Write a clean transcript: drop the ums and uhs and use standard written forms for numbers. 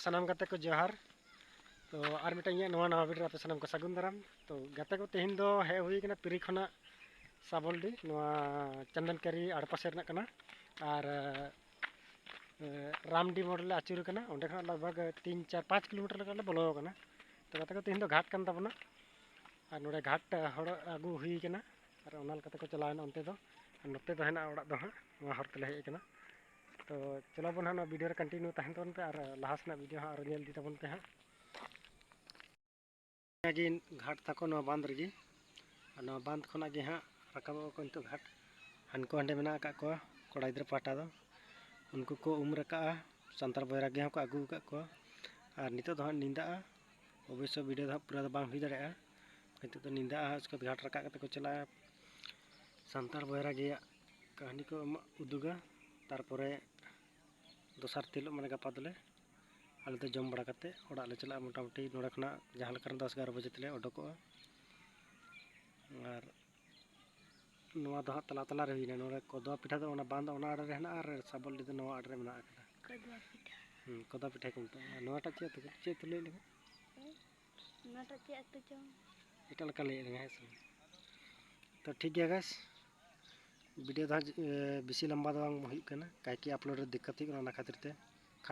सानाम गाते को जोहार तो और मिटा नवा नवा वीडियो पे सानाम को सागुन दाराम तो गाते को तेहिन दो हे हुई कना पिरी खना साबलडी नवा चंदनकारी आड़पासे रना कना और रामडी मोड़ ले आचुर कना ओंडे खना लगभग 3-4-5 किलोमीटर लगा बोलो कना तो गाते को तेहिन दो घाट कन ताबना और नोडे घाट हड़ आगू हुई कना और ओनाल कते को चलावना ओनते दो नोते दो हेना ओड़ा दो हां हर तले हे कना तो चलो बन हाँ वीडियो रे कंटिन्यू तहन तबन पे और लाहासना वीडियो हाँ और नेल दी तबन पे हाँ गी घाट तको नो बांध रगी नो बांध खना गे हाँ रकाब को नितो घाट हनको हंडे मेना का को कोड़ा इधर पाटा दो उनको को उम्र का संतार बयरा गे को आगू का को और नितो दो निंदा अवश्य वीडियो दो पूरा बांग हुई दाड़े नितो तो निंदा उसको घाट रका को चला संतार बयरा गे कहानी को उदुगा तारपरे दोसार तिलो माने गपा दले आले तो जम बड़ा करते ओड़ा ले चला मोटामुटी नोड़ा खना जहाँ लेकर 10-11 बजे तले ओडको और नवा दो तला तला रे हिना नोड़ा कोदवा पिठा दो ओना बांध ओना आड़े रहना और साबल दे नवा आड़े मेना आकदा कोदवा पिठा को नवा टा चे तो ले ले नवा टा चे तो चो एटा लका ले है तो ठीक गया गाइस वीडियो दा बेसी लंबा दो हुई कना काहे कि अपलोड रे दिक्कत ही ना खातिर ते